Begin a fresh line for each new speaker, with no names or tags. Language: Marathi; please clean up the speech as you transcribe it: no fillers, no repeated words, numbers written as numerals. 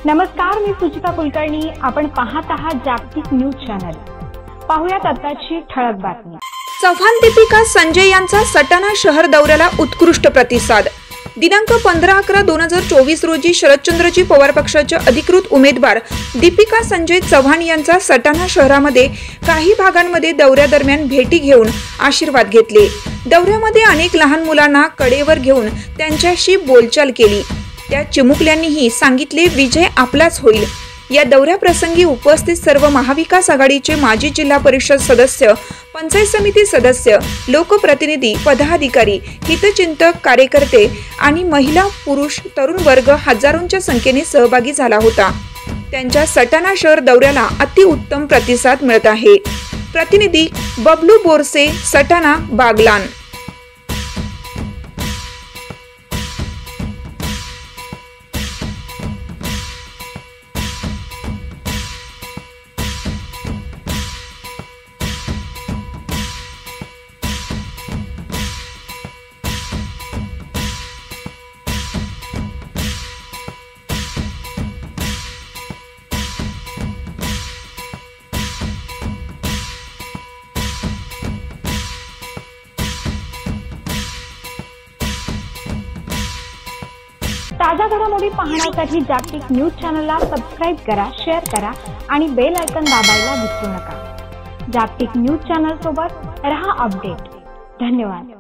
नमस्कार, मी सुचिता कुलकर्णी. आपण पाहत आहात जागतिक न्यूज चॅनल. पाहूयात आताची ठळक बातमी.
चव्हाण दीपिका संजय यांचा सटाणा शहर दौऱ्याला उत्कृष्ट प्रतिसाद. दिनांक 15/11/2024 रोजी शरदचंद्रजी पवार पक्षाच्या अधिकृत उमेदवार दीपिका संजय चव्हाण यांचा सटाणा शहरामध्ये काही भागांमध्ये दौऱ्यादरम्यान भेटी घेऊन आशीर्वाद घेतले. दौऱ्यामध्ये अनेक लहान मुलांना कडेवर घेऊन त्यांच्याशी बोलचाल केली. त्या चिमुकल्यांनीही सांगितले विजय आपलाच होईल. या दौऱ्याप्रसंगी उपस्थित सर्व महाविकास आघाडीचे माजी जिल्हा परिषद सदस्य, पंचायत समिती सदस्य, लोकप्रतिनिधी, पदाधिकारी, हितचिंतक, कार्यकर्ते आणि महिला, पुरुष, तरुण वर्ग हजारोंच्या संख्येने सहभागी झाला होता. त्यांच्या सटाणा शहर दौऱ्याला अतिउत्तम प्रतिसाद मिळत आहे. प्रतिनिधी बबलू बोरसे, सटाणा, बागलाण.
ताजा घडामोडी पाहण्यासाठी जागतिक न्यूज चॅनलला सबस्क्राइब करा, शेअर करा आणि बेल आयकॉन दाबायला विसरू नका. जागतिक न्यूज चॅनल सोबत रहा अपडेट. धन्यवाद.